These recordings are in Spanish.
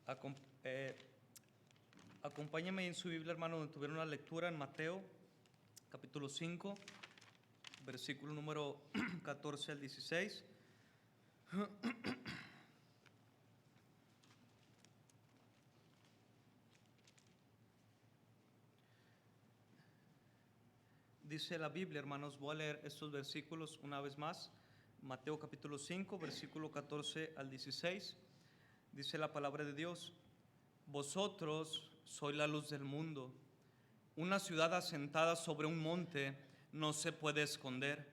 Acom- eh, Acompáñenme en su Biblia, hermano, donde tuvieron una lectura en Mateo, capítulo 5, versículo número 14 al 16. Dice la Biblia, hermanos, voy a leer estos versículos una vez más. Mateo capítulo 5, versículo 14 al 16. Dice la palabra de Dios: Vosotros sois la luz del mundo. Una ciudad asentada sobre un monte no se puede esconder,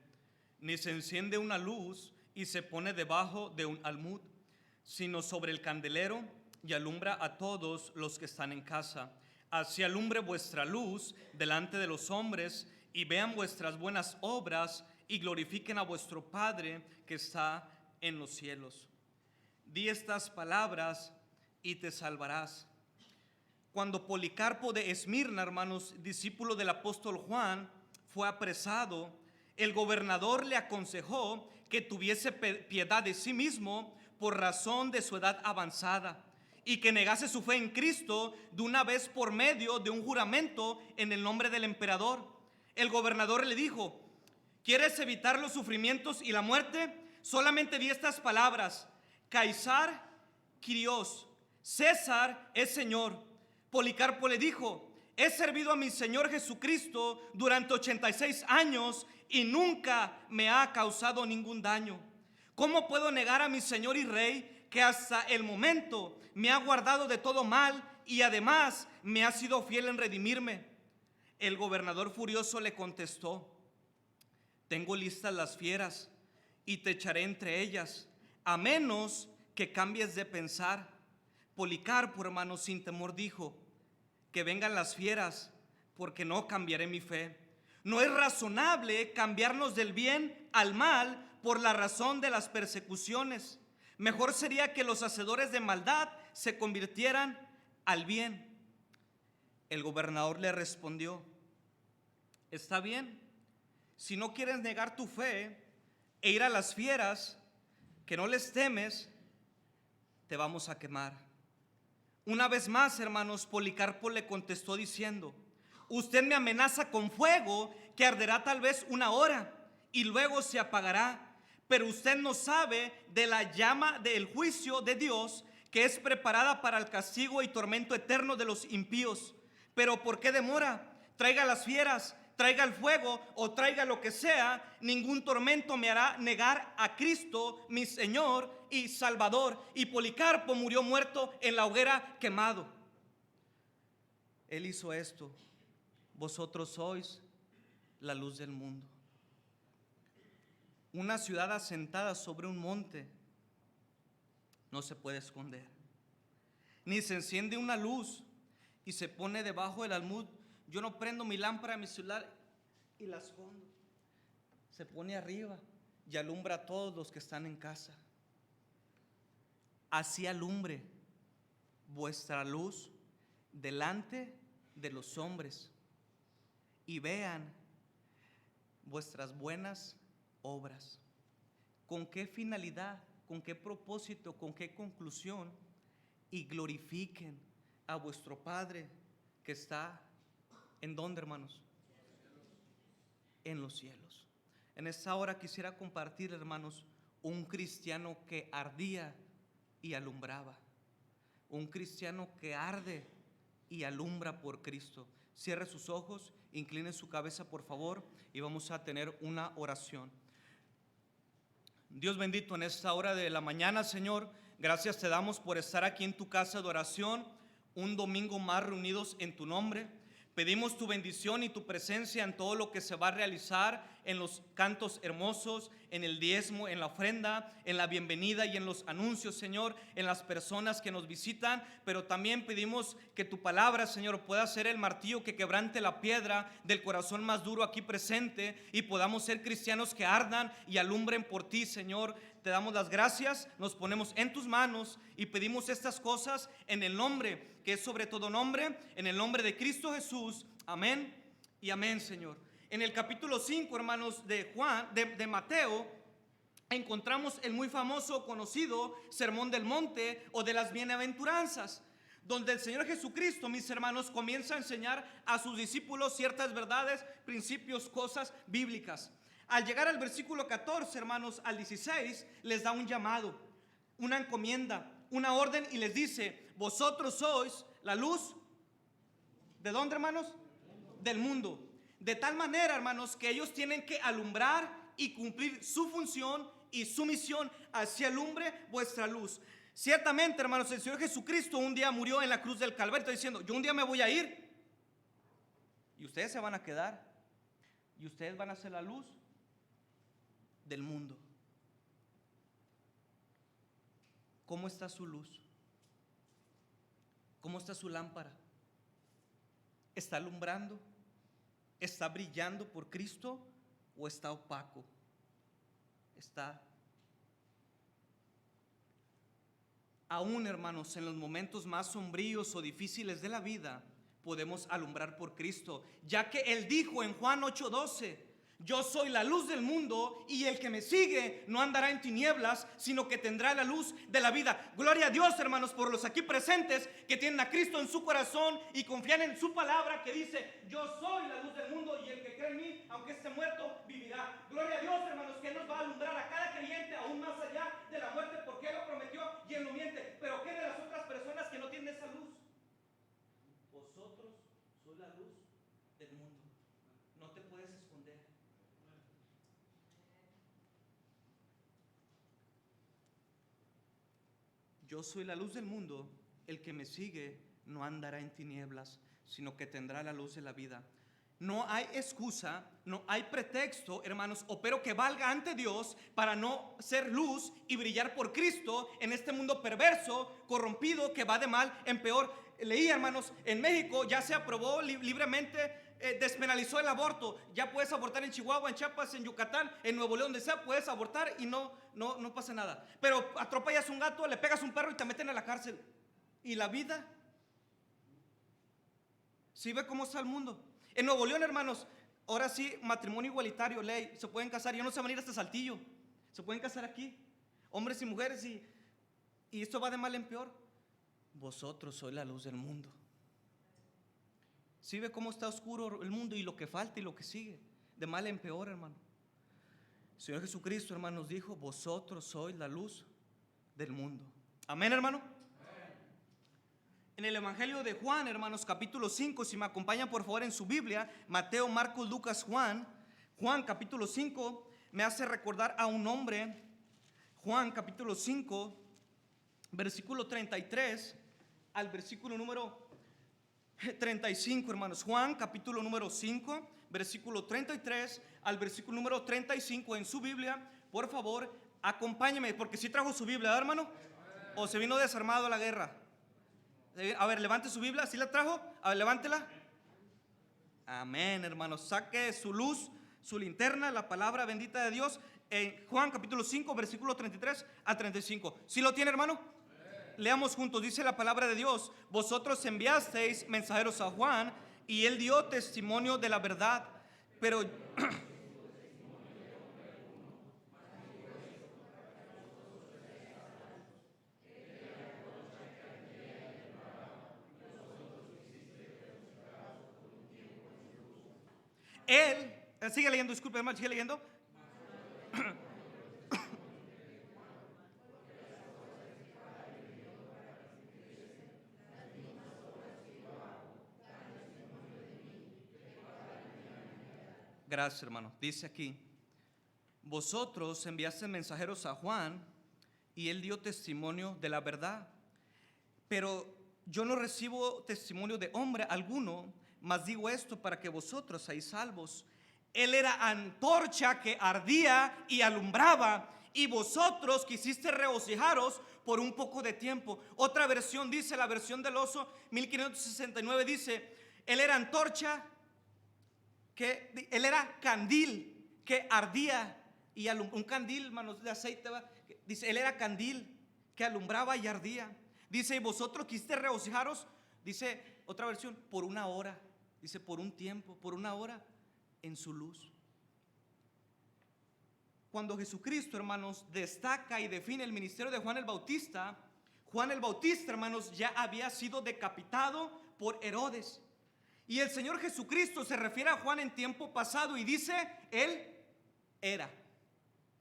ni se enciende una luz y se pone debajo de un almud, sino sobre el candelero, y alumbra a todos los que están en casa. Así alumbre vuestra luz delante de los hombres, y vean vuestras buenas obras y glorifiquen a vuestro Padre que está en los cielos. Di estas palabras y te salvarás. Cuando Policarpo de Esmirna, hermanos, discípulo del apóstol Juan, fue apresado, el gobernador le aconsejó que tuviese piedad de sí mismo por razón de su edad avanzada, y que negase su fe en Cristo de una vez por medio de un juramento en el nombre del emperador. El gobernador le dijo: ¿quieres evitar los sufrimientos y la muerte? Solamente di estas palabras: Caesar Kyrios, César es Señor. Policarpo le dijo: he servido a mi Señor Jesucristo durante 86 años y nunca me ha causado ningún daño. ¿Cómo puedo negar a mi Señor y Rey, que hasta el momento me ha guardado de todo mal y además me ha sido fiel en redimirme? El gobernador furioso le contestó: tengo listas las fieras y te echaré entre ellas, a menos que cambies de pensar. Policarpo, hermano, sin temor dijo: que vengan las fieras, porque no cambiaré mi fe. No es razonable cambiarnos del bien al mal por la razón de las persecuciones. Mejor sería que los hacedores de maldad se convirtieran al bien. El gobernador le respondió: está bien, si no quieres negar tu fe e ir a las fieras, que no les temes, te vamos a quemar. Una vez más, hermanos, Policarpo le contestó diciendo: usted me amenaza con fuego que arderá tal vez una hora y luego se apagará, pero usted no sabe de la llama del juicio de Dios, que es preparada para el castigo y tormento eterno de los impíos. Pero ¿por qué demora? Traiga las fieras, traiga el fuego o traiga lo que sea, ningún tormento me hará negar a Cristo, mi Señor y Salvador. Y Policarpo murió muerto en la hoguera, quemado. Él hizo esto. Vosotros sois la luz del mundo. Una ciudad asentada sobre un monte no se puede esconder, ni se enciende una luz y se pone debajo del almud. Yo no prendo mi lámpara de mi celular y la escondo. Se pone arriba y alumbra a todos los que están en casa. Así alumbre vuestra luz delante de los hombres, y vean vuestras buenas obras. ¿Con qué finalidad? ¿Con qué propósito? ¿Con qué conclusión? Y glorifiquen a vuestro Padre que está ¿en dónde, hermanos? En los cielos. En esta hora quisiera compartir, hermanos, un cristiano que ardía y alumbraba. Un cristiano que arde y alumbra por Cristo. Cierre sus ojos, incline su cabeza, por favor, y vamos a tener una oración. Dios bendito, en esta hora de la mañana, Señor, gracias te damos por estar aquí en tu casa de oración, un domingo más reunidos en tu nombre. Pedimos tu bendición y tu presencia en todo lo que se va a realizar, en los cantos hermosos, en el diezmo, en la ofrenda, en la bienvenida y en los anuncios, Señor, en las personas que nos visitan. Pero también pedimos que tu palabra, Señor, pueda ser el martillo que quebrante la piedra del corazón más duro aquí presente, y podamos ser cristianos que ardan y alumbren por ti, Señor. Te damos las gracias, nos ponemos en tus manos y pedimos estas cosas en el nombre que es sobre todo nombre, en el nombre de Cristo Jesús. Amén y amén, Señor. En el capítulo 5, hermanos, de Mateo, encontramos el muy famoso, conocido Sermón del Monte o de las Bienaventuranzas. donde el Señor Jesucristo, mis hermanos, comienza a enseñar a sus discípulos ciertas verdades, principios, cosas bíblicas. Al llegar al versículo 14, hermanos, al 16, les da un llamado, una encomienda, una orden y les dice: vosotros sois la luz. ¿De dónde, hermanos? Del mundo. De tal manera, hermanos, que ellos tienen que alumbrar y cumplir su función y su misión. Así alumbre vuestra luz. Ciertamente, hermanos, el Señor Jesucristo un día murió en la cruz del Calvario. Está diciendo: yo un día me voy a ir y ustedes se van a quedar y ustedes van a ser la luz del mundo. ¿Cómo está su luz? ¿Cómo está su lámpara? ¿Está alumbrando? ¿Está brillando por Cristo o está opaco? Está. Aún, hermanos, en los momentos más sombríos o difíciles de la vida, podemos alumbrar por Cristo, ya que Él dijo en Juan 8:12: yo soy la luz del mundo y el que me sigue no andará en tinieblas, sino que tendrá la luz de la vida. Gloria a Dios, hermanos, por los aquí presentes que tienen a Cristo en su corazón y confían en su palabra que dice: yo soy la luz del mundo y el que cree en mí, aunque esté muerto, vivirá. Gloria a Dios, hermanos, que nos va a alumbrar a cada creyente aún más allá de la muerte, porque Él lo prometió y Él no miente. Pero ¿qué de las otras personas que no tienen esa luz? Vosotros sois la luz del mundo. No te puedes esconder. Yo soy la luz del mundo, el que me sigue no andará en tinieblas, sino que tendrá la luz de la vida. No hay excusa, no hay pretexto, hermanos, pero que valga ante Dios para no ser luz y brillar por Cristo en este mundo perverso, corrompido, que va de mal en peor. Leí, hermanos, en México ya se aprobó libremente, despenalizó el aborto. Ya puedes abortar en Chihuahua, en Chiapas, en Yucatán, en Nuevo León, donde sea, puedes abortar y no pasa nada. Pero atropellas un gato, le pegas un perro y te meten a la cárcel. ¿Y la vida? ¿Sí ve cómo está el mundo? En Nuevo León, hermanos, ahora sí, matrimonio igualitario, ley, se pueden casar, ya no se van a ir hasta Saltillo, se pueden casar aquí, hombres y mujeres, y esto va de mal en peor. Vosotros sois la luz del mundo. ¿Sí ve cómo está oscuro el mundo y lo que falta y lo que sigue? De mal en peor, hermano. El Señor Jesucristo, hermano, nos dijo: vosotros sois la luz del mundo. Amén, hermano. En el Evangelio de Juan, hermanos, capítulo 5, si me acompañan por favor en su Biblia, Mateo, Marcos, Lucas, Juan capítulo 5, me hace recordar a un hombre. Juan capítulo 5, versículo 33 al versículo número 35, hermanos. Juan capítulo número 5, versículo 33 al versículo número 35 en su Biblia. Por favor, acompáñeme, porque si trajo su Biblia, hermano, o se vino desarmado a la guerra. A ver, levante su Biblia. ¿Sí la trajo? A ver, levántela. Amén, hermanos. Saque su luz, su linterna, la palabra bendita de Dios, en Juan capítulo 5, versículo 33 a 35. ¿Sí lo tiene, hermano? Leamos juntos. Dice la palabra de Dios: vosotros enviasteis mensajeros a Juan y él dio testimonio de la verdad, pero él, sigue leyendo, disculpe, hermano, sigue leyendo. Gracias, hermano. Dice aquí: vosotros enviaste mensajeros a Juan y él dio testimonio de la verdad, pero yo no recibo testimonio de hombre alguno, mas digo esto para que vosotros seáis salvos. Él era antorcha que ardía y alumbraba, y vosotros quisiste regocijaros por un poco de tiempo. Otra versión dice, la versión del Oso 1569 dice: él era antorcha, él era candil que ardía y un candil, hermanos, de aceite, ¿va? Dice, él era candil que alumbraba y ardía. Dice, y vosotros quisiste regocijaros, dice otra versión, por una hora. Dice, por un tiempo, por una hora en su luz. Cuando Jesucristo, hermanos, destaca y define el ministerio de Juan el Bautista, Juan el Bautista, hermanos, ya había sido decapitado por Herodes. Y el Señor Jesucristo se refiere a Juan en tiempo pasado y dice, Él era.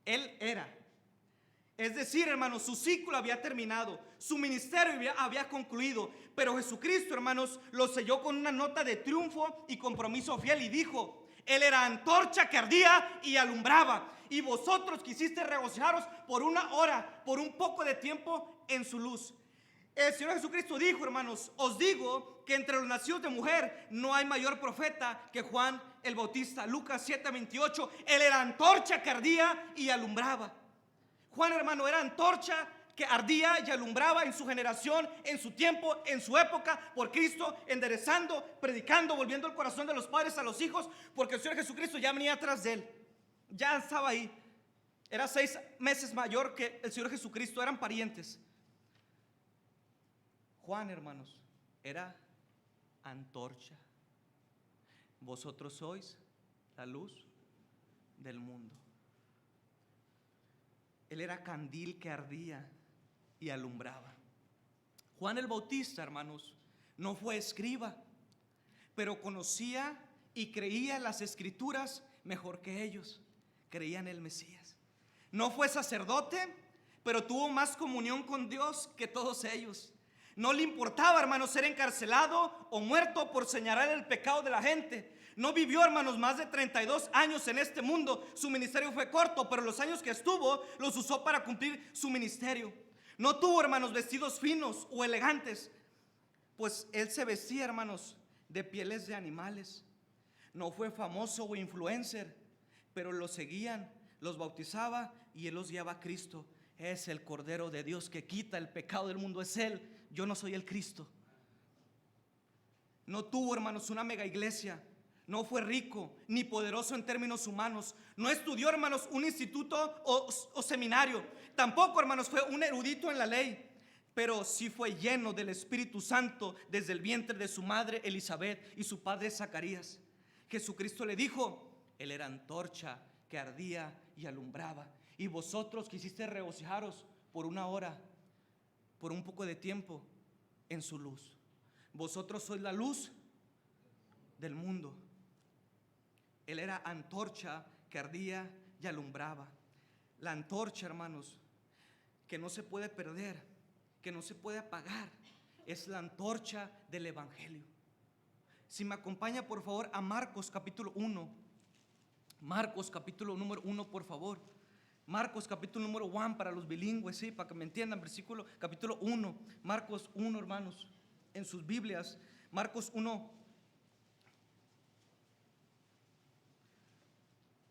Él era. Es decir, hermanos, su ciclo había terminado, su ministerio había concluido, pero Jesucristo, hermanos, lo selló con una nota de triunfo y compromiso fiel y dijo, Él era antorcha que ardía y alumbraba, y vosotros quisiste regocijaros por una hora, por un poco de tiempo en su luz. El Señor Jesucristo dijo, hermanos, os digo que entre los nacidos de mujer no hay mayor profeta que Juan el Bautista. Lucas 7:28, Él era antorcha que ardía y alumbraba. Juan, hermano, era antorcha que ardía y alumbraba en su generación, en su tiempo, en su época, por Cristo, enderezando, predicando, volviendo el corazón de los padres a los hijos, porque el Señor Jesucristo ya venía atrás de él, ya estaba ahí. Era 6 meses mayor que el Señor Jesucristo, eran parientes. Juan, hermanos, era antorcha. Vosotros sois la luz del mundo. Él era candil que ardía y alumbraba. Juan el Bautista, hermanos, no fue escriba, pero conocía y creía las escrituras mejor que ellos. Creía en el Mesías. No fue sacerdote, pero tuvo más comunión con Dios que todos ellos. No le importaba, hermanos, ser encarcelado o muerto por señalar el pecado de la gente. No vivió, hermanos, más de 32 años en este mundo. Su ministerio fue corto, pero los años que estuvo los usó para cumplir su ministerio. No tuvo, hermanos, vestidos finos o elegantes, pues él se vestía, hermanos, de pieles de animales. No fue famoso o influencer, pero los seguían, los bautizaba y él los guiaba a Cristo. Es el Cordero de Dios que quita el pecado del mundo, es Él. Yo no soy el Cristo. No tuvo, hermanos, una mega iglesia. No fue rico ni poderoso en términos humanos. No estudió, hermanos, un instituto o seminario. Tampoco, hermanos, fue un erudito en la ley. Pero sí fue lleno del Espíritu Santo desde el vientre de su madre Elizabeth y su padre Zacarías. Jesucristo le dijo, Él era antorcha que ardía y alumbraba. Y vosotros quisiste regocijaros por una hora, por un poco de tiempo en su luz. Vosotros sois la luz del mundo. Él era antorcha que ardía y alumbraba. La antorcha, hermanos, que no se puede perder, que no se puede apagar, es la antorcha del Evangelio. Si me acompaña, por favor, a Marcos capítulo 1. Marcos capítulo número 1, por favor. Marcos capítulo número 1 para los bilingües, sí, para que me entiendan, capítulo 1, Marcos 1, hermanos, en sus Biblias, Marcos 1,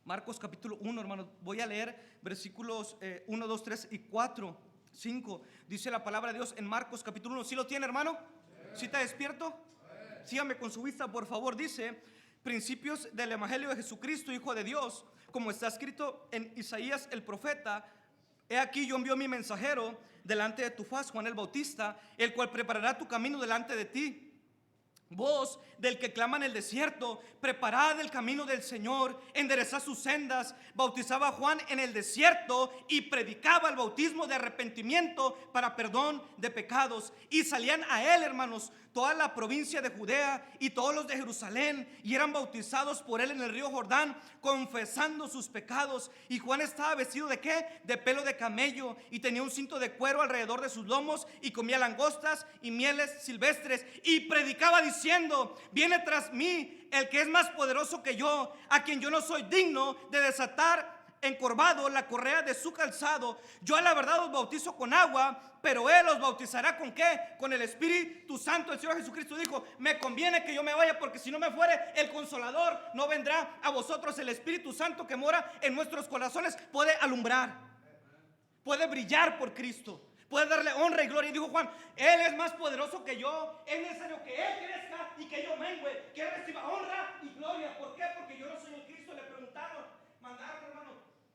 Marcos capítulo 1, hermanos, voy a leer versículos 1, 2, 3 y 4, 5, dice la palabra de Dios en Marcos capítulo 1, ¿sí lo tiene, hermano? ¿Sí está despierto? Sígame con su vista, por favor. Dice, principios del Evangelio de Jesucristo, Hijo de Dios, como está escrito en Isaías el profeta, he aquí yo envío mi mensajero delante de tu faz, Juan el Bautista, el cual preparará tu camino delante de ti. Voz del que clama en el desierto, preparad el camino del Señor, enderezad sus sendas. Bautizaba a Juan en el desierto y predicaba el bautismo de arrepentimiento para perdón de pecados. Y salían a él, hermanos, toda la provincia de Judea y todos los de Jerusalén, y eran bautizados por él en el río Jordán, confesando sus pecados. Y Juan estaba vestido ¿de qué? De pelo de camello, y tenía un cinto de cuero alrededor de sus lomos, y comía langostas y mieles silvestres, y predicaba diciendo, viene tras mí el que es más poderoso que yo, a quien yo no soy digno de desatar encorvado la correa de su calzado. Yo a la verdad os bautizo con agua, pero él os bautizará ¿con qué? Con el Espíritu Santo. El Señor Jesucristo dijo, me conviene que yo me vaya, porque si no me fuere, el Consolador no vendrá a vosotros. El Espíritu Santo que mora en nuestros corazones puede alumbrar, puede brillar por Cristo, puede darle honra y gloria. Y dijo Juan, Él es más poderoso que yo, es necesario que Él crezca y que yo mengue, que Él reciba honra y gloria. ¿Por qué? Porque yo no soy el Cristo. Le preguntaron, mandaron, hermano,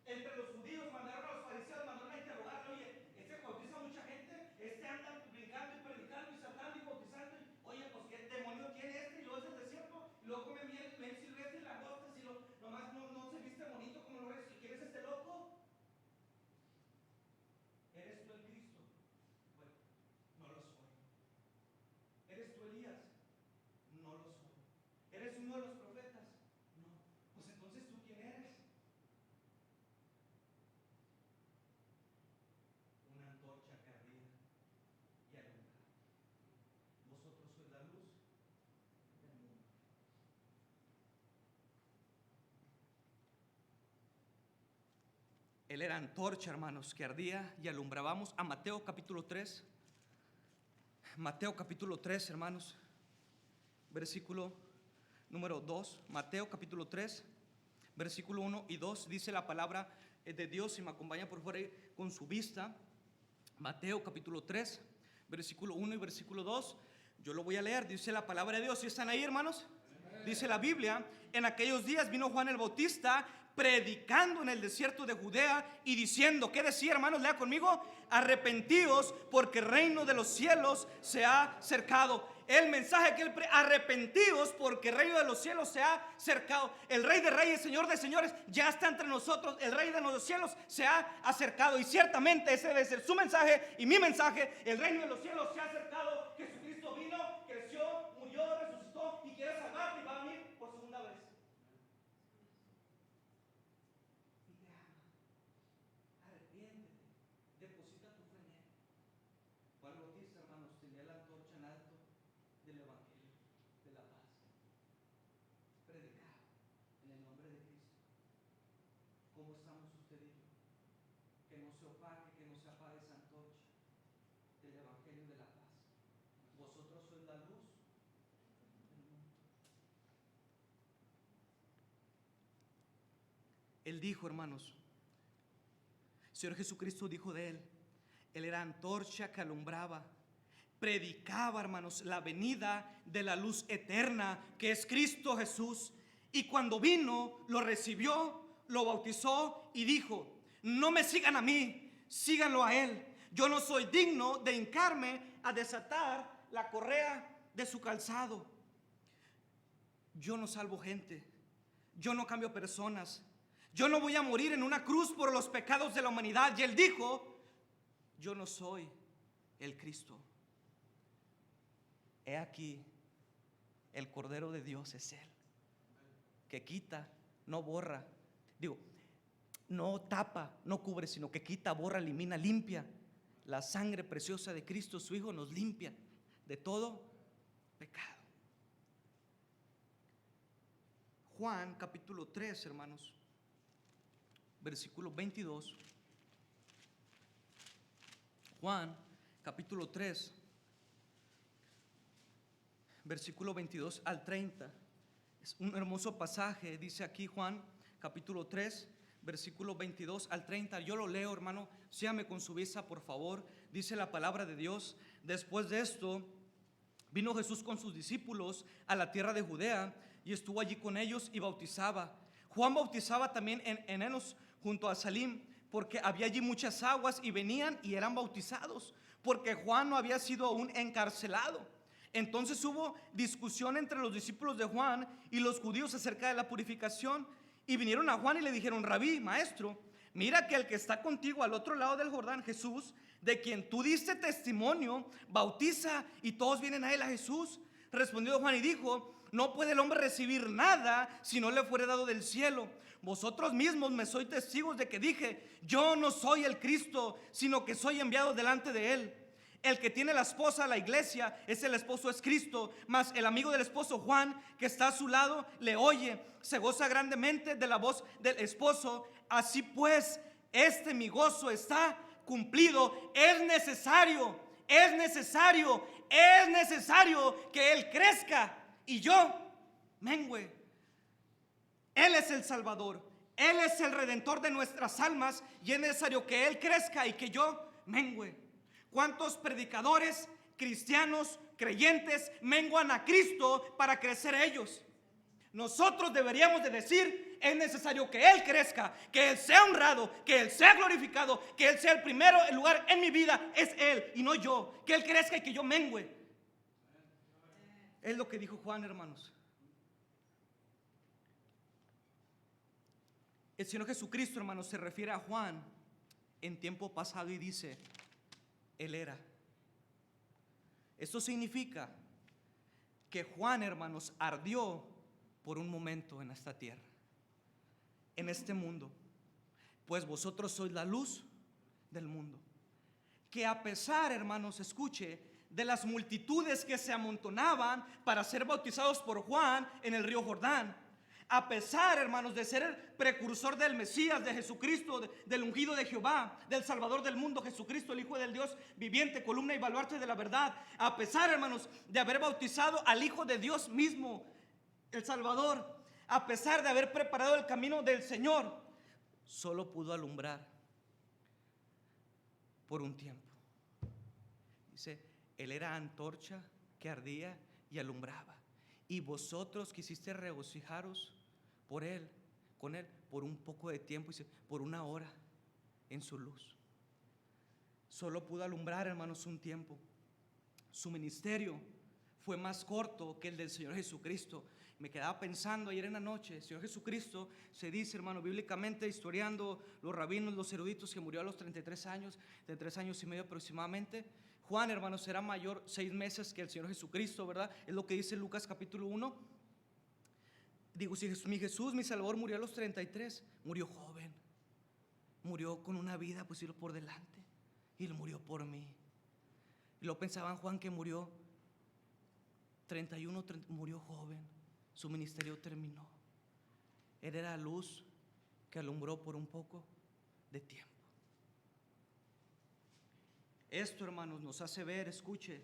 entre los judíos, mandaron a los fariseos, mandaron a interrogarle, oye, este bautiza a mucha gente, este anda brincando y predicando y saltando y bautizando, oye, pues qué demonio tiene este, y luego es el desierto, y luego come miel silvestre y langostas, y nomás no se viste bonito como los reyes. ¿Quién es este loco? ¿Eres tú el Cristo? Bueno, uno de los profetas? No. Pues entonces, ¿tú quién eres? Una antorcha que ardía y alumbraba. Vosotros sois la luz del mundo. Él era antorcha, hermanos, que ardía y alumbrábamos. A Mateo capítulo 3. Mateo capítulo 3, hermanos. Versículo número 2. Mateo capítulo 3, versículo 1 y 2. Dice la palabra de Dios. Si me acompaña por favor con su vista. Mateo capítulo 3, versículo 1 y versículo 2. Yo lo voy a leer. Dice la palabra de Dios. ¿Sí están ahí, hermanos? Dice la Biblia: en aquellos días vino Juan el Bautista predicando en el desierto de Judea y diciendo, ¿qué decía, hermanos? Lea conmigo: arrepentíos porque el reino de los cielos se ha acercado. El mensaje que él arrepentíos porque el reino de los cielos se ha acercado. El Rey de Reyes, Señor de Señores, ya está entre nosotros. El Rey de los cielos se ha acercado. Y ciertamente ese debe ser su mensaje y mi mensaje. El reino de los cielos se ha acercado. Jesucristo vino, creció, murió, resucitó y quiere salvarte y va a venir por segunda vez. Y te ama. Arrepiéntete. Deposita tu fe en él. Juan el Bautista, hermanos, tenía la antorcha en alto del evangelio de la paz. Predicar en el nombre de Cristo. ¿Cómo estamos usted y yo? Que no se opaque, que no se apague esa antorcha del evangelio de la paz. Vosotros sois la luz del mundo. Él dijo, hermanos, Señor Jesucristo dijo de él: él era antorcha que alumbraba. Predicaba, hermanos, la venida de la luz eterna, que es Cristo Jesús. Y cuando vino, lo recibió, lo bautizó y dijo: no me sigan a mí, síganlo a él. Yo no soy digno de hincarme a desatar la correa de su calzado. Yo no salvo gente, yo no cambio personas, yo no voy a morir en una cruz por los pecados de la humanidad. Y él dijo: yo no soy el Cristo. He aquí, el Cordero de Dios es él, que quita, no borra, no tapa, no cubre, sino que quita, borra, elimina, limpia. La sangre preciosa de Cristo, su Hijo, nos limpia de todo pecado. Juan capítulo 3, hermanos, versículo 22. Juan capítulo 3, versículo 22 al 30. Es un hermoso pasaje. Dice aquí Juan capítulo 3, versículo 22 al 30. Yo lo leo, hermano. Sígame con su vista, por favor. Dice la palabra de Dios: después de esto, vino Jesús con sus discípulos a la tierra de Judea y estuvo allí con ellos y bautizaba. Juan bautizaba también en Enos junto a Salim, porque había allí muchas aguas, y venían y eran bautizados, porque Juan no había sido aún encarcelado. Entonces hubo discusión entre los discípulos de Juan y los judíos acerca de la purificación, y vinieron a Juan y le dijeron: Rabí, maestro, mira que el que está contigo al otro lado del Jordán, Jesús, de quien tú diste testimonio, bautiza, y todos vienen a él, a Jesús. Respondió Juan y dijo: no puede el hombre recibir nada si no le fuere dado del cielo. Vosotros mismos me sois testigos de que dije: yo no soy el Cristo, sino que soy enviado delante de él. El que tiene la esposa, la iglesia, es el esposo, es Cristo. Mas el amigo del esposo, Juan, que está a su lado, le oye, se goza grandemente de la voz del esposo. Así pues, mi gozo está cumplido. Es necesario que él crezca y yo mengüe. Él es el Salvador, él es el Redentor de nuestras almas, y es necesario que él crezca y que yo mengüe. ¿Cuántos predicadores cristianos, creyentes, menguan a Cristo para crecer ellos? Nosotros deberíamos de decir: es necesario que él crezca, que él sea honrado, que él sea glorificado, que él sea el primero en lugar en mi vida. Es él y no yo. Que él crezca y que yo mengüe. Es lo que dijo Juan, hermanos. El Señor Jesucristo, hermanos, se refiere a Juan en tiempo pasado y dice: él era. Esto significa que Juan, hermanos, ardió por un momento en esta tierra, en este mundo, pues vosotros sois la luz del mundo. Que a pesar, hermanos, escuche, de las multitudes que se amontonaban para ser bautizados por Juan en el río Jordán, a pesar, hermanos, de ser el precursor del Mesías, de Jesucristo, del ungido de Jehová, del Salvador del mundo, Jesucristo, el Hijo del Dios viviente, columna y baluarte de la verdad, a pesar, hermanos, de haber bautizado al Hijo de Dios mismo, el Salvador, a pesar de haber preparado el camino del Señor, solo pudo alumbrar por un tiempo. Dice, Él era antorcha que ardía y alumbraba, y vosotros quisiste regocijaros por Él, con Él, por un poco de tiempo, dice, por una hora en su luz. Solo pudo alumbrar, hermanos, un tiempo. Su ministerio fue más corto que el del Señor Jesucristo. Me quedaba pensando ayer en la noche, el Señor Jesucristo se dice, hermano, bíblicamente, historiando los rabinos, los eruditos, que murió a los 33 años, de 3 años y medio aproximadamente. Juan, hermanos, era mayor 6 meses que el Señor Jesucristo, ¿verdad? Es lo que dice Lucas capítulo 1. Digo, si mi Jesús, mi Salvador, murió a los 33, murió joven, murió con una vida, pues, por delante, y Él murió por mí. Y lo pensaban Juan, que murió 31, murió joven, su ministerio terminó. Él era la luz que alumbró por un poco de tiempo. Esto, hermanos, nos hace ver, escuche,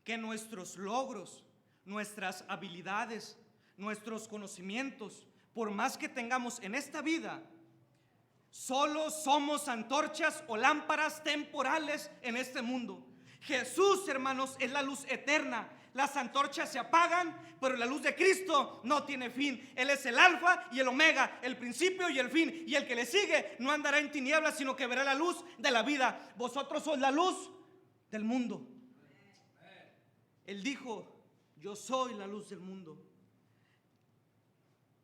que nuestros logros, nuestras habilidades, nuestros conocimientos, por más que tengamos en esta vida, solo somos antorchas o lámparas temporales en este mundo. Jesús, hermanos, es la luz eterna. Las antorchas se apagan, pero la luz de Cristo no tiene fin. Él es el alfa y el omega, el principio y el fin. Y el que le sigue no andará en tinieblas, sino que verá la luz de la vida. Vosotros sois la luz del mundo. Él dijo, yo soy la luz del mundo.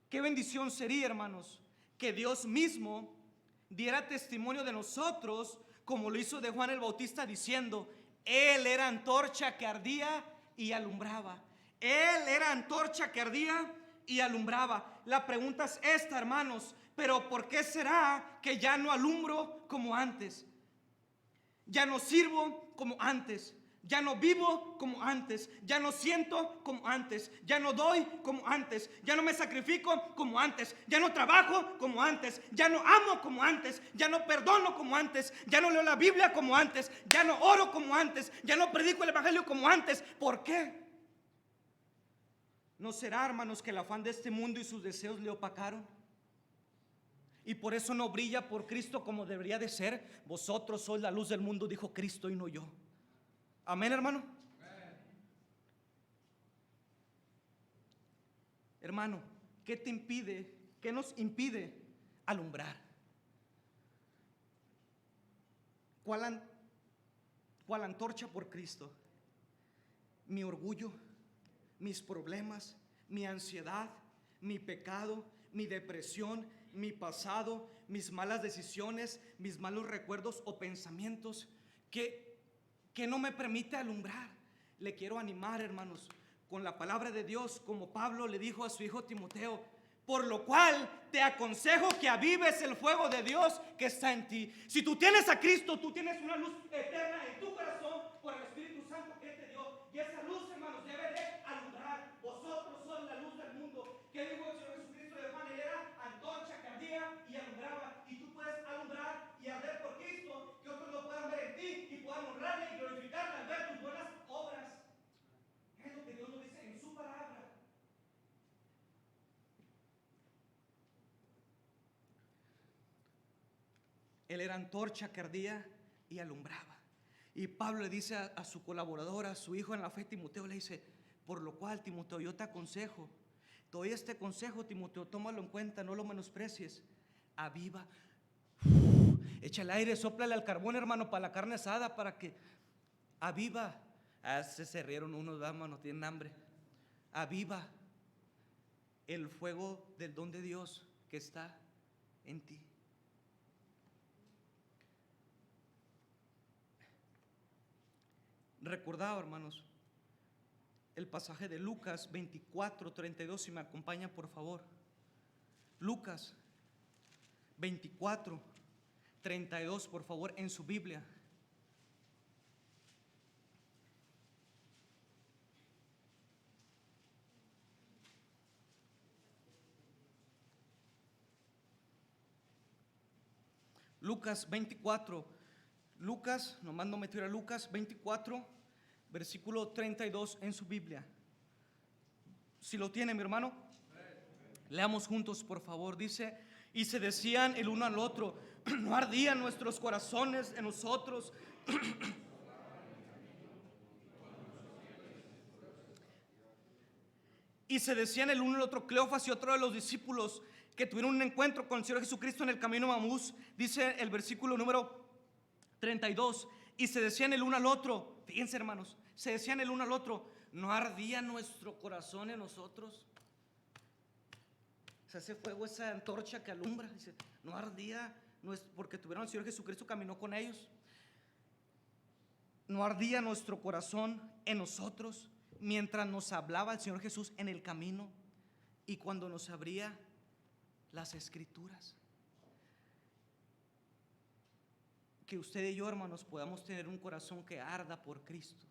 Qué bendición sería, hermanos, que Dios mismo diera testimonio de nosotros, como lo hizo de Juan el Bautista, diciendo, Él era antorcha que ardía y alumbraba. Él era antorcha que ardía y alumbraba. La pregunta es esta, hermanos, pero ¿por qué será que ya no alumbro como antes? Ya no sirvo como antes. Ya no vivo como antes, ya no siento como antes, ya no doy como antes, ya no me sacrifico como antes, ya no trabajo como antes, ya no amo como antes, ya no perdono como antes, ya no leo la Biblia como antes, ya no oro como antes, ya no predico el evangelio como antes. ¿Por qué? ¿No será, hermanos, que el afán de este mundo y sus deseos le opacaron? Y por eso no brilla por Cristo como debería de ser. Vosotros sois la luz del mundo, dijo Cristo, y no yo. Amén, hermano. Hermano, ¿qué te impide, qué nos impide alumbrar? ¿Cuál antorcha por Cristo? Mi orgullo, mis problemas, mi ansiedad, mi pecado, mi depresión, mi pasado, mis malas decisiones, mis malos recuerdos o pensamientos que no me permite alumbrar. Le quiero animar, hermanos, con la palabra de Dios, como Pablo le dijo a su hijo Timoteo, por lo cual te aconsejo que avives el fuego de Dios que está en ti. Si tú tienes a Cristo, tú tienes una luz eterna en tu corazón por el Espíritu Santo que Él te dio, y esa luz, hermanos, debe de alumbrar. Vosotros sois la luz del mundo. ¿Qué dijo el Señor Jesucristo de Juan? Él era antorcha que ardía y alumbraba, y tú puedes alumbrar y arder por Cristo, que otros lo puedan ver en ti y puedan honrarle y glorificarle al ver tus buenas obras. Es lo que Dios nos dice en su palabra. Él era antorcha que ardía y alumbraba. Y Pablo le dice a su colaborador, a su hijo en la fe, Timoteo, le dice, por lo cual, Timoteo, yo te aconsejo, te doy este consejo, Timoteo, tómalo en cuenta, no lo menosprecies. Aviva, echa el aire, sóplale al carbón, hermano, para la carne asada, para que aviva. Se rieron unos, hermanos, tienen hambre. Aviva el fuego del don de Dios que está en ti. Recordaba, hermanos, el pasaje de Lucas 24:32, si me acompaña por favor. Lucas 24:32, por favor, en su Biblia. Lucas 24, nomás no me tira Lucas 24, versículo 32 en su Biblia. Si lo tiene, mi hermano, leamos juntos, por favor. Dice: y se decían el uno al otro, ¿no ardían nuestros corazones en nosotros? Y se decían el uno al otro, Cleofas y otro de los discípulos que tuvieron un encuentro con el Señor Jesucristo en el camino a Maús. Dice el versículo número 32, y se decían el uno al otro, fíjense hermanos, se decían el uno al otro, ¿no ardía nuestro corazón en nosotros? O sea, ese fuego, esa antorcha que alumbra, dice, no ardía, porque tuvieron al Señor Jesucristo, caminó con ellos. No ardía nuestro corazón en nosotros mientras nos hablaba el Señor Jesús en el camino y cuando nos abría las Escrituras. Que usted y yo, hermanos, podamos tener un corazón que arda por Cristo,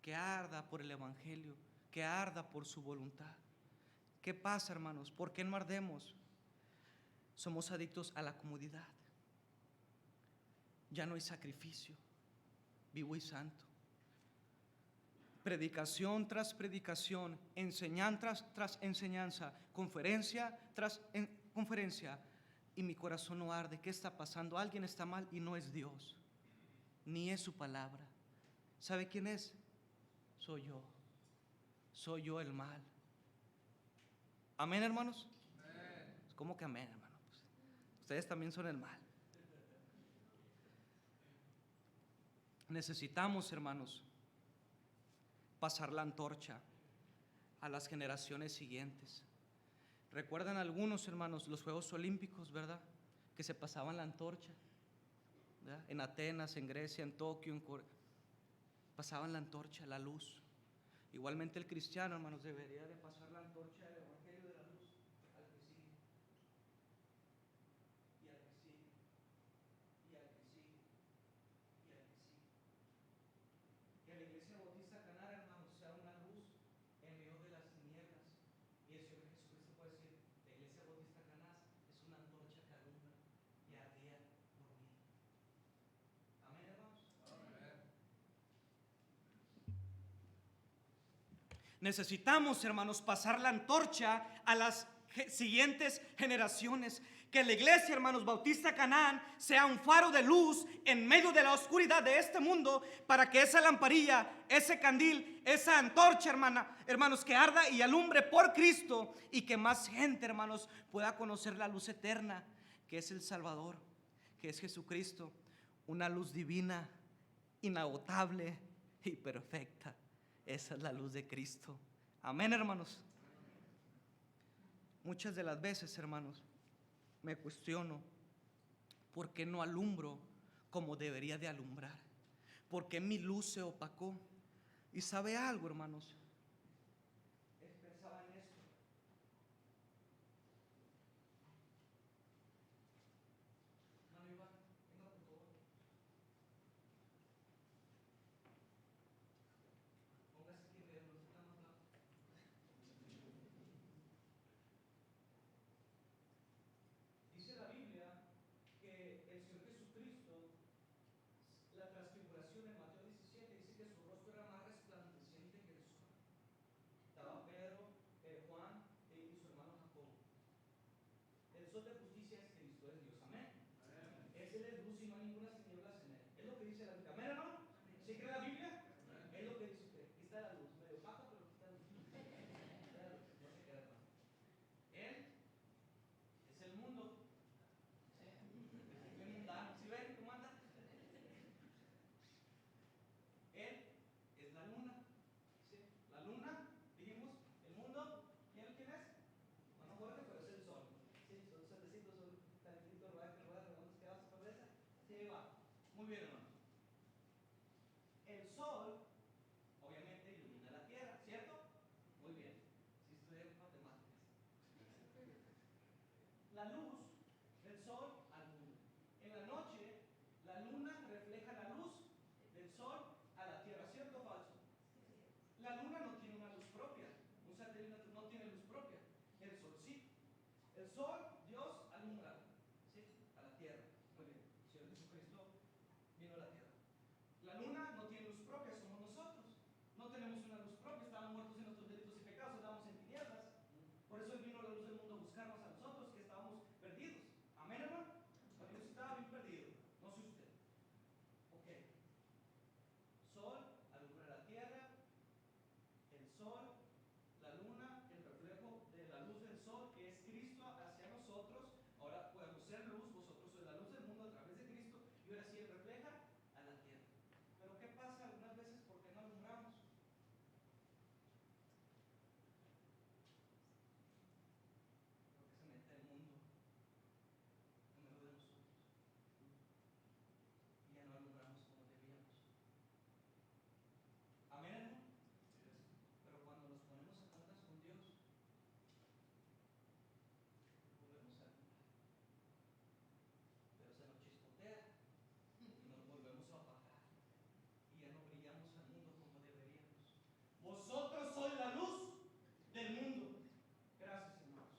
que arda por el Evangelio, que arda por su voluntad. ¿Qué pasa, hermanos? ¿Por qué no ardemos? Somos adictos a la comodidad. Ya no hay sacrificio vivo y santo. Predicación tras predicación, enseñanza tras enseñanza, conferencia tras conferencia, y mi corazón no arde. ¿Qué está pasando? Alguien está mal y no es Dios, ni es su palabra. ¿Sabe quién es? Soy yo. Soy yo el mal. ¿Amén, hermanos? Amén. ¿Cómo que amén, hermano? Pues, ustedes también son el mal. Necesitamos, hermanos, pasar la antorcha a las generaciones siguientes. ¿Recuerdan algunos, hermanos, los Juegos Olímpicos, verdad? Que se pasaban la antorcha, ¿verdad? En Atenas, en Grecia, en Tokio, en Corea. Pasaban la antorcha, la luz. Igualmente el cristiano, hermanos, debería de pasar la antorcha del Evangelio de la luz al que sigue, y al que sigue, y al que sigue, y al que sigue. Que la Iglesia Bautista Canar, hermanos, sea una luz en medio de las tinieblas. Y el Señor Jesucristo puede decir, la Iglesia Bautista Caná es una antorcha que alumbra y ardía por mí. Amén, hermanos. Amén. Necesitamos, hermanos, pasar la antorcha a las siguientes generaciones. Que la iglesia, hermanos, Bautista Canaán sea un faro de luz en medio de la oscuridad de este mundo, para que esa lamparilla, ese candil, esa antorcha, hermanos, que arda y alumbre por Cristo, y que más gente, hermanos, pueda conocer la luz eterna, que es el Salvador, que es Jesucristo, una luz divina, inagotable y perfecta. Esa es la luz de Cristo. Amén, hermanos. Muchas de las veces, hermanos, me cuestiono por qué no alumbro como debería de alumbrar, por qué mi luz se opacó. Y sabe algo, hermanos, pensaba en esto. Hermano Iván, venga por favor. Póngase aquí, nos estamos hablando. Dice la Biblia que el Señor Jesucristo, la transfiguración en Mateo 17, dice que su rostro era más resplandeciente que el sol. Estaba Pedro, Juan y su hermano Jacobo. El sol de justicia es Cristo, es Dios. Amén. Amén. Es Él es luz y no hay ninguna tinieblas en Él. Es lo que dice la Biblia. Amén, hermano. ¿Sí cree la Biblia? Amén. Es lo que dice usted. Aquí está la luz, medio opaca, pero aquí está la luz. Está la luz, no se queda, hermano. Él es el mundo. Qué mundano. ¿Sí ven cómo anda? Él es la luna. ¿Sí? La luna, dijimos, el mundo. ¿Quién es? No me acuerdo, pero es el sol. Sí, son soldecitos, son calentitos, ruedas redondas que vas a cabeza. Sí, ahí va. Muy bien, hermano. El sol, obviamente, ilumina la tierra. la luz del sol al mundo. En la noche, la luna refleja la luz del sol a la tierra. ¿Cierto o falso? La luna no tiene una luz propia. Un satélite no tiene luz propia. El sol sí. El sol, Dios alumbra, ¿sí?, a la tierra. Muy bien. El Señor Jesucristo vino a la tierra. La luna no tiene luz propia, somos nosotros. No tenemos una luz propia, estamos muertos en nuestros delitos y pecados, estamos en tinieblas. Por eso Él vino la luz del mundo a buscarnos a nosotros, que estábamos perdidos. Amén, hermano. Porque yo estaba bien perdido, no sé usted. Ok. Sol alumbra la tierra, el sol, la luna, el reflejo de la luz del sol, que es Cristo hacia nosotros. Ahora podemos ser luz, vosotros sois la luz del mundo a través de Cristo, y ahora sí Él refleja a la tierra. Pero ¿qué pasa algunas veces? Porque no alumbramos. Porque se mete el mundo en medio de nosotros y ya no alumbramos como debíamos. Amén, hermano. Pero cuando nos ponemos a cuentas con Dios, volvemos a alumbrar. Pero se nos chispotea y nos volvemos a apagar. Y ya no brillamos al mundo como deberíamos. Vosotros sois la luz del mundo. Gracias, hermanos.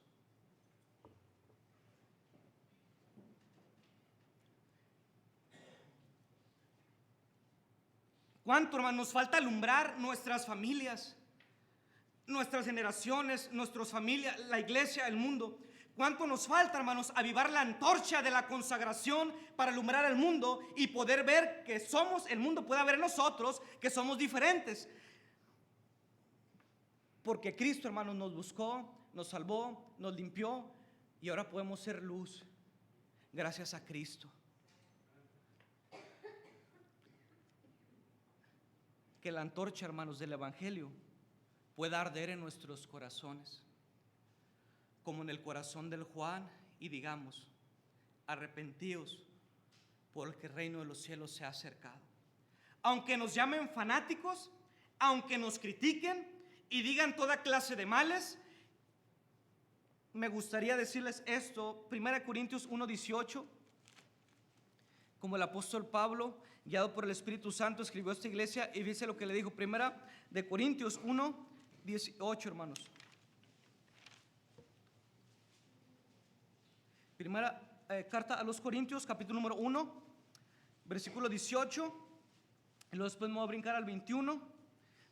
¿Cuánto, hermanos, nos falta alumbrar nuestras familias, nuestras generaciones, nuestras familias, la iglesia, el mundo? ¿Cuánto nos falta, hermanos, avivar la antorcha de la consagración para alumbrar el mundo y poder ver que somos, el mundo pueda ver en nosotros que somos diferentes? Porque Cristo, hermanos, nos buscó, nos salvó, nos limpió y ahora podemos ser luz gracias a Cristo. Que la antorcha, hermanos, del Evangelio pueda arder en nuestros corazones, como en el corazón del Juan, y digamos: arrepentíos, porque el reino de los cielos se ha acercado. Aunque nos llamen fanáticos, aunque nos critiquen y digan toda clase de males, me gustaría decirles esto. 1 Corintios 1:18, como el apóstol Pablo, guiado por el Espíritu Santo, escribió a esta iglesia, y dice lo que le dijo. 1 Corintios 1:18, hermanos. Primera carta a los Corintios, capítulo número 1, versículo 18, y luego después me voy a brincar al 21.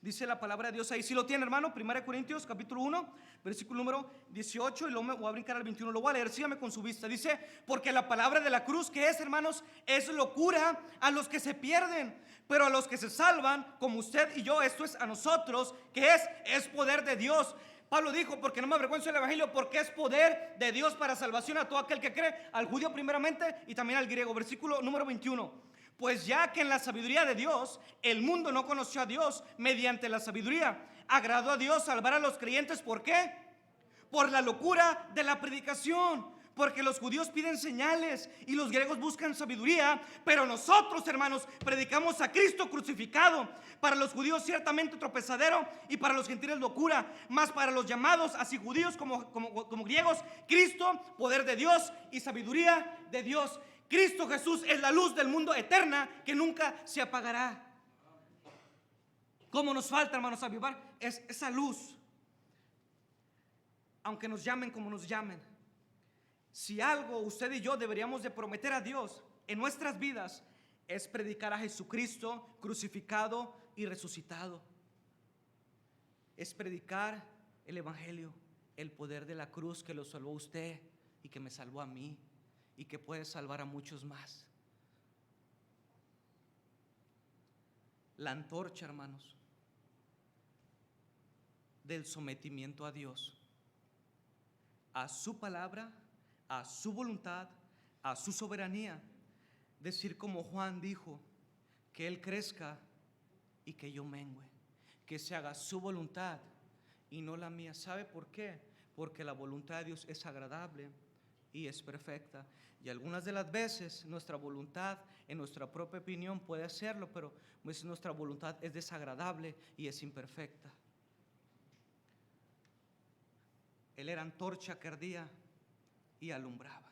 Dice la palabra de Dios ahí. Si lo tiene, hermano, 1 Corintios capítulo 1, versículo número 18, y luego me voy a brincar al 21. Lo voy a leer, sígame con su vista. Dice: porque la palabra de la cruz, que es, hermanos, es locura a los que se pierden, pero a los que se salvan, como usted y yo, esto es a nosotros, que es poder de Dios. Pablo dijo: porque no me avergüenzo del evangelio, porque es poder de Dios para salvación a todo aquel que cree, al judío primeramente y también al griego. Versículo número 21. Pues ya que en la sabiduría de Dios el mundo no conoció a Dios, mediante la sabiduría agradó a Dios salvar a los creyentes. ¿Por qué? Por la locura de la predicación. Porque los judíos piden señales y los griegos buscan sabiduría, pero nosotros, hermanos, predicamos a Cristo crucificado. Para los judíos ciertamente tropezadero, y para los gentiles locura, mas para los llamados, así judíos como griegos, Cristo, poder de Dios y sabiduría de Dios. Cristo Jesús es la luz del mundo eterna, que nunca se apagará. ¿Cómo nos falta, hermanos, avivar esa luz? Aunque nos llamen como nos llamen, si algo usted y yo deberíamos de prometer a Dios en nuestras vidas, es predicar a Jesucristo crucificado y resucitado. Es predicar el evangelio, el poder de la cruz que lo salvó a usted y que me salvó a mí, y que puede salvar a muchos más. La antorcha, hermanos, del sometimiento a Dios, a su palabra, a su voluntad, a su soberanía. Decir como Juan dijo: que Él crezca y que yo mengue, que se haga su voluntad y no la mía. ¿Sabe por qué? Porque la voluntad de Dios es agradable y es perfecta. Y algunas de las veces nuestra voluntad, en nuestra propia opinión, puede hacerlo, pero pues nuestra voluntad es desagradable y es imperfecta. Él era antorcha que ardía y alumbraba.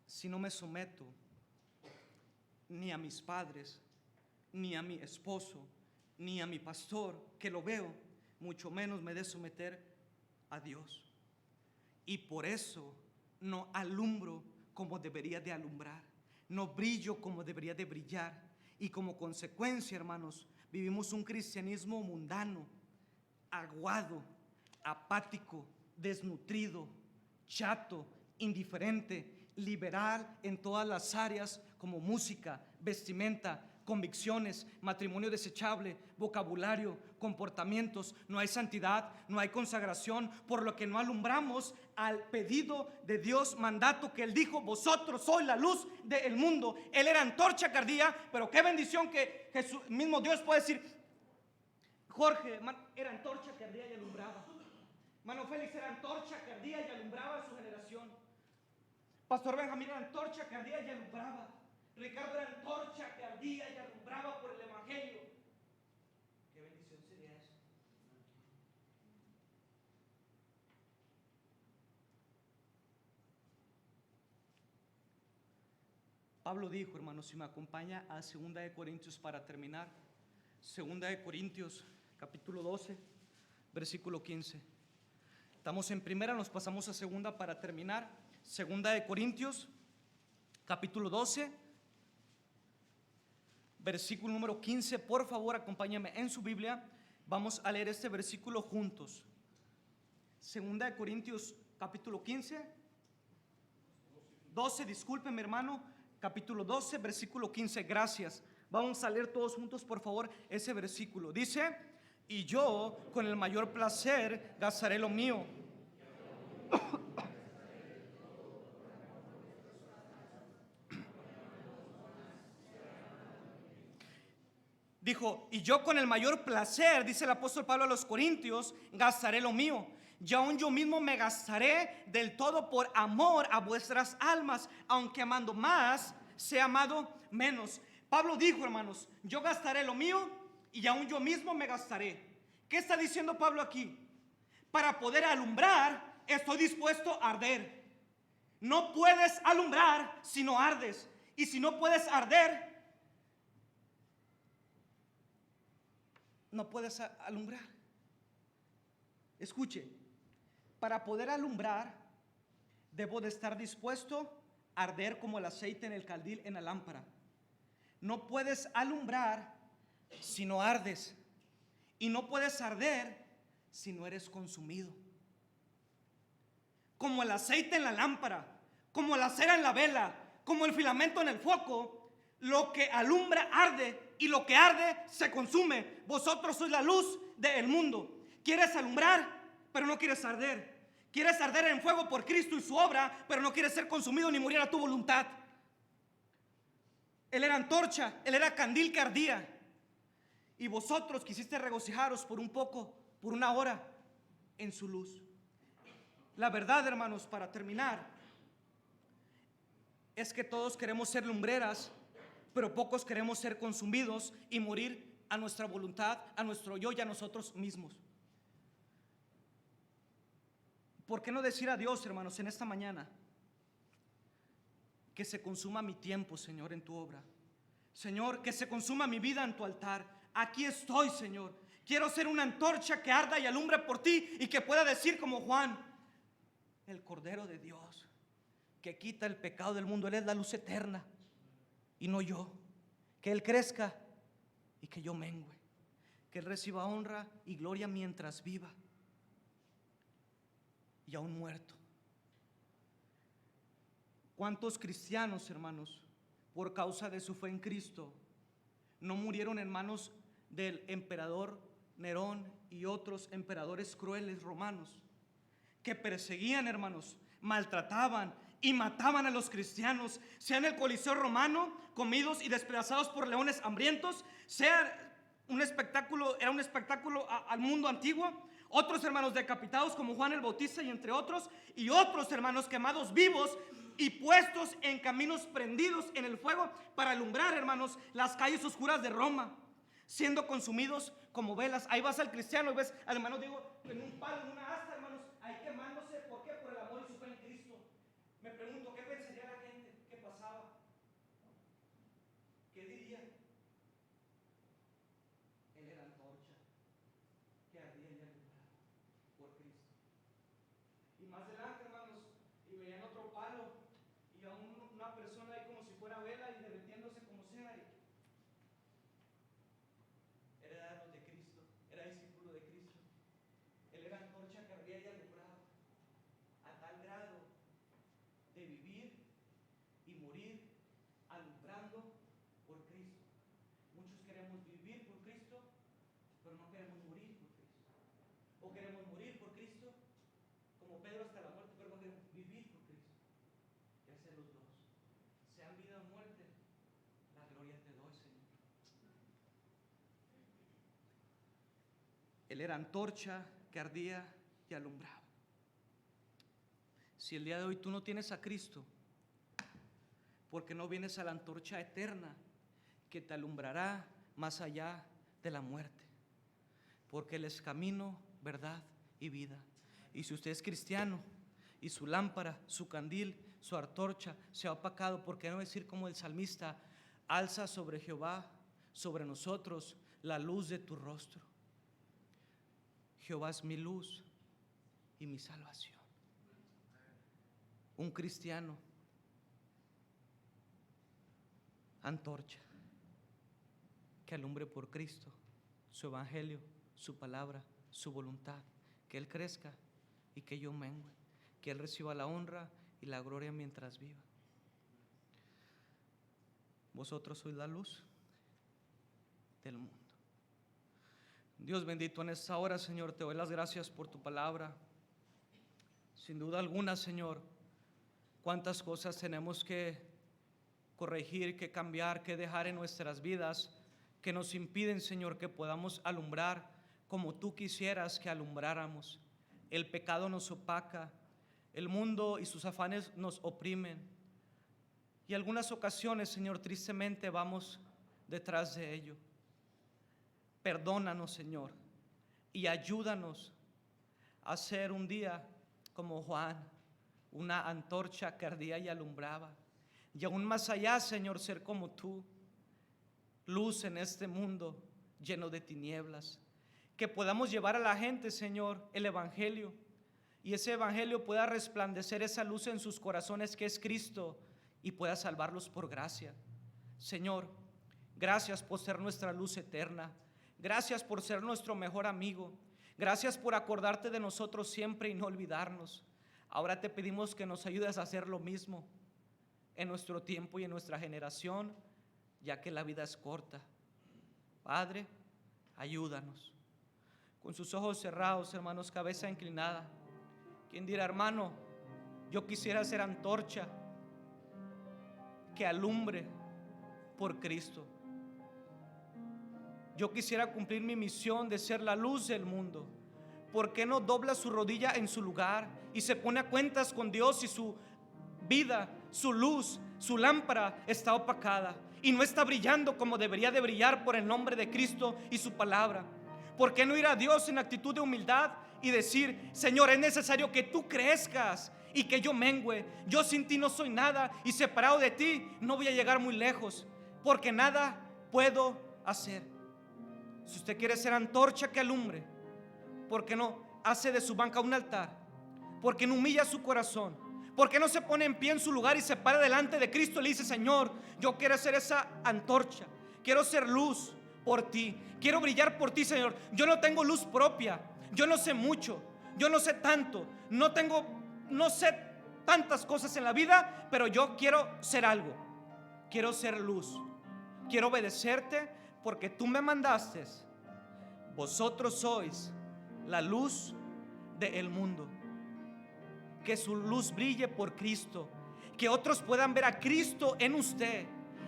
Si no me someto ni a mis padres, ni a mi esposo, ni a mi pastor, que lo veo, mucho menos me he de someter a Dios. Y por eso no alumbro como debería de alumbrar, no brillo como debería de brillar. Y como consecuencia, hermanos, vivimos un cristianismo mundano, aguado, apático, desnutrido, chato, indiferente, liberal en todas las áreas como música, vestimenta, convicciones, matrimonio desechable, vocabulario, comportamientos. No hay santidad, no hay consagración, por lo que no alumbramos al pedido de Dios, mandato que Él dijo: vosotros sois la luz del mundo. Él era antorcha que ardía, pero qué bendición que Jesús, mismo Dios puede decir: Jorge era antorcha que ardía y alumbraba. Mano Félix era antorcha que ardía y alumbraba a su generación. Pastor Benjamín era antorcha que ardía y alumbraba. Ricardo era antorcha que ardía y alumbraba por el evangelio. Qué bendición sería eso. Pablo dijo, hermanos, si me acompaña a 2 de Corintios para terminar. 2 de Corintios, capítulo 12, versículo 15. Estamos en primera, nos pasamos a segunda para terminar. 2 de Corintios, capítulo 12, versículo número 15. Por favor, acompáñame en su Biblia. Vamos a leer este versículo juntos. 2 de Corintios, capítulo 12, discúlpeme, hermano. Capítulo 12, versículo 15. Gracias. Vamos a leer todos juntos, por favor, ese versículo. Dice: y yo con el mayor placer gastaré lo mío. Dijo: y yo con el mayor placer, dice el apóstol Pablo a los Corintios, gastaré lo mío. Y aún yo mismo me gastaré del todo por amor a vuestras almas, aunque amando más, sea amado menos. Pablo dijo, hermanos: yo gastaré lo mío y aún yo mismo me gastaré. ¿Qué está diciendo Pablo aquí? Para poder alumbrar, estoy dispuesto a arder. No puedes alumbrar si no ardes. Y si no puedes arder, no puedes alumbrar. Escuche, para poder alumbrar, debo de estar dispuesto a arder como el aceite en el candil en la lámpara. No puedes alumbrar si no ardes. Y no puedes arder si no eres consumido. Como el aceite en la lámpara, como la cera en la vela, como el filamento en el foco, lo que alumbra arde y lo que arde se consume. Vosotros sois la luz del mundo. ¿Quieres alumbrar, pero no quieres arder? ¿Quieres arder en fuego por Cristo y su obra, pero no quieres ser consumido ni morir a tu voluntad? Él era antorcha, él era candil que ardía. Y vosotros quisiste regocijaros por un poco, por una hora, en su luz. La verdad, hermanos, para terminar, es que todos queremos ser lumbreras, pero pocos queremos ser consumidos y morir a nuestra voluntad, a nuestro yo y a nosotros mismos. ¿Por qué no decir a Dios, hermanos, en esta mañana? Que se consuma mi tiempo, Señor, en tu obra. Señor, que se consuma mi vida en tu altar. Aquí estoy, Señor. Quiero ser una antorcha que arda y alumbre por ti y que pueda decir como Juan: el Cordero de Dios que quita el pecado del mundo. Él es la luz eterna y no yo. Que Él crezca y que yo mengüe. Que Él reciba honra y gloria mientras viva y aún muerto. ¿Cuántos cristianos, hermanos, por causa de su fe en Cristo, no murieron en manos del emperador Nerón y otros emperadores crueles romanos que perseguían, hermanos, maltrataban y mataban a los cristianos, sea en el Coliseo romano, comidos y despedazados por leones hambrientos, sea un espectáculo, era un espectáculo al mundo antiguo? Otros hermanos decapitados como Juan el Bautista y entre otros, y otros hermanos quemados vivos y puestos en caminos prendidos en el fuego para alumbrar, hermanos, las calles oscuras de Roma. siendo consumidos como velas. Ahí vas al cristiano y ves al hermano Diego en un palo, en una asta, hermanos, ahí quemándose. ¿Por qué? Por el amor y su fe en Cristo. Me pregunto, ¿qué pensaría la gente que pasaba? ¿Qué diría? Él era antorcha que ardía y alumbraba por Cristo. Y más adelante, hermanos, y veían otro palo y a una persona ahí como si fuera vela y derritiéndose como cera. Era de Cristo, era discípulo de Cristo. Él era antorcha que ardía y alumbraba, a tal grado de vivir y morir alumbrando por Cristo. Muchos queremos vivir por Cristo, pero no queremos morir por Cristo. O queremos morir por Cristo, como Pedro hasta la muerte, pero no queremos vivir por Cristo. Y hacer los dos. Sean vida o muerte, la gloria te doy, Señor. Él era antorcha que ardía y alumbraba. Si el día de hoy tú no tienes a Cristo, porque no vienes a la antorcha eterna que te alumbrará más allá de la muerte, porque Él es camino, verdad y vida. Y si usted es cristiano y su lámpara, su candil, su antorcha se ha opacado, ¿por qué no decir como el salmista: alza sobre Jehová, sobre nosotros, la luz de tu rostro? Jehová es mi luz y mi salvación. Un cristiano, antorcha que alumbre por Cristo, su evangelio, su palabra, su voluntad, que Él crezca y que yo mengue, que Él reciba la honra y la gloria mientras viva. Vosotros sois la luz del mundo. Dios bendito, en esta hora, Señor, te doy las gracias por tu palabra. Sin duda alguna, Señor, cuántas cosas tenemos que corregir, que cambiar, que dejar en nuestras vidas, que nos impiden, Señor, que podamos alumbrar como tú quisieras que alumbráramos. El pecado nos opaca, el mundo y sus afanes nos oprimen, y algunas ocasiones, Señor, tristemente vamos detrás de ello. Perdónanos, Señor, y ayúdanos a ser un día como Juan, una antorcha que ardía y alumbraba, y aún más allá, Señor, ser como tú, luz en este mundo lleno de tinieblas, que podamos llevar a la gente, Señor, el evangelio, y ese evangelio pueda resplandecer esa luz en sus corazones que es Cristo, y pueda salvarlos por gracia. Señor, gracias por ser nuestra luz eterna. Gracias por ser nuestro mejor amigo. Gracias por acordarte de nosotros siempre y no olvidarnos. Ahora te pedimos que nos ayudes a hacer lo mismo en nuestro tiempo y en nuestra generación, ya que la vida es corta. Padre, ayúdanos. Con sus ojos cerrados, hermanos, cabeza inclinada. ¿Quién dirá: hermano, yo quisiera ser antorcha que alumbre por Cristo? Yo quisiera cumplir mi misión de ser la luz del mundo. ¿Por qué no dobla su rodilla en su lugar y se pone a cuentas con Dios, y su vida, su luz, su lámpara está opacada y no está brillando como debería de brillar por el nombre de Cristo y su palabra? ¿Por qué no ir a Dios en actitud de humildad y decir: Señor, es necesario que tú crezcas y que yo mengüe? Yo sin ti no soy nada, y separado de ti no voy a llegar muy lejos, porque nada puedo hacer. Si usted quiere ser antorcha que alumbre, ¿por qué no hace de su banca un altar? ¿Por qué no humilla su corazón? ¿Por qué no se pone en pie en su lugar y se para delante de Cristo y le dice: Señor, yo quiero ser esa antorcha, quiero ser luz por ti, quiero brillar por ti, Señor? Yo no tengo luz propia, yo no sé mucho, yo no sé tanto, no sé tantas cosas en la vida, pero yo quiero ser algo, quiero ser luz, quiero obedecerte porque tú me mandaste. Vosotros sois la luz del mundo. Que su luz brille por Cristo, que otros puedan ver a Cristo en usted,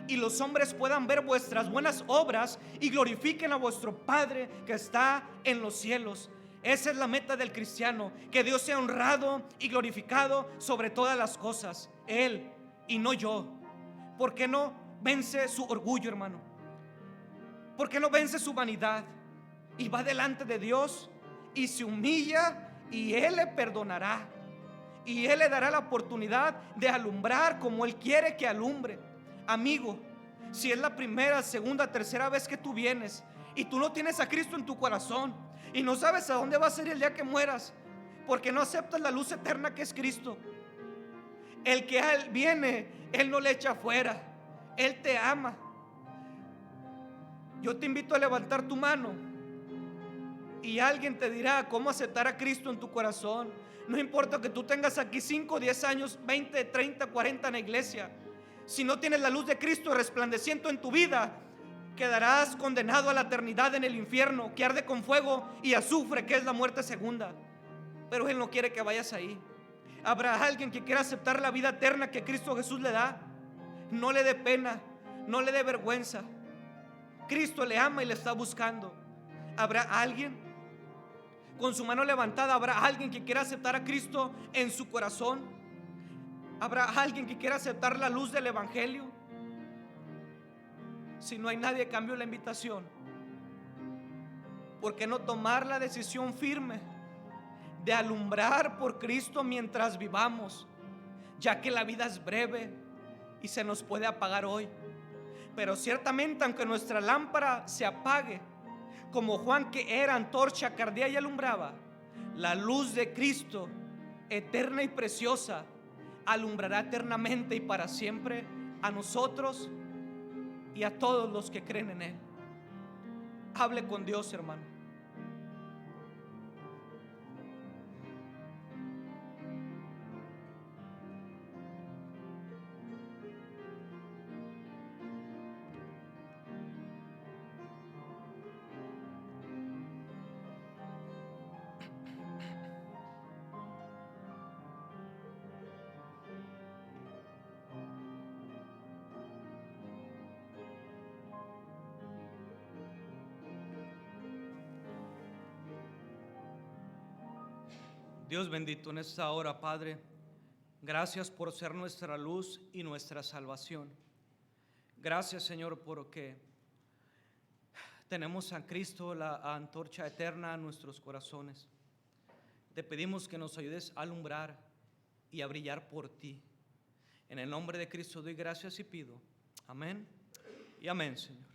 y los hombres puedan ver vuestras buenas obras y glorifiquen a vuestro Padre que está en los cielos. Esa es la meta del cristiano, que Dios sea honrado y glorificado sobre todas las cosas, Él y no yo. ¿Por qué no vence su orgullo, hermano? ¿Por qué no vence su vanidad y va delante de Dios y se humilla y Él le perdonará? Y Él le dará la oportunidad de alumbrar como Él quiere que alumbre. Amigo, si es la primera, segunda, tercera vez que tú vienes y tú no tienes a Cristo en tu corazón y no sabes a dónde vas a ir el día que mueras, porque no aceptas la luz eterna que es Cristo, el que a Él viene, Él no le echa fuera. Él te ama. Yo te invito a levantar tu mano y alguien te dirá cómo aceptar a Cristo en tu corazón. No importa que tú tengas aquí 5, 10 años, 20, 30, 40 en la iglesia. Si no tienes la luz de Cristo resplandeciendo en tu vida, quedarás condenado a la eternidad en el infierno, que arde con fuego y azufre, que es la muerte segunda. Pero Él no quiere que vayas ahí. Habrá alguien que quiera aceptar la vida eterna que Cristo Jesús le da. No le dé pena, no le dé vergüenza. Cristo le ama y le está buscando. ¿Habrá alguien? Con su mano levantada, ¿habrá alguien que quiera aceptar a Cristo en su corazón? ¿Habrá alguien que quiera aceptar la luz del Evangelio? Si no hay nadie, cambio la invitación. ¿Por qué no tomar la decisión firme de alumbrar por Cristo mientras vivamos? Ya que la vida es breve y se nos puede apagar hoy. Pero ciertamente, aunque nuestra lámpara se apague, como Juan, que era antorcha que ardía y alumbraba, la luz de Cristo, eterna y preciosa, alumbrará eternamente y para siempre a nosotros y a todos los que creen en Él. Hable con Dios, hermano. Dios bendito, en esta hora, Padre, gracias por ser nuestra luz y nuestra salvación. Gracias, Señor, porque tenemos a Cristo, la antorcha eterna en nuestros corazones. Te pedimos que nos ayudes a alumbrar y a brillar por ti. En el nombre de Cristo doy gracias y pido. Amén y amén, Señor.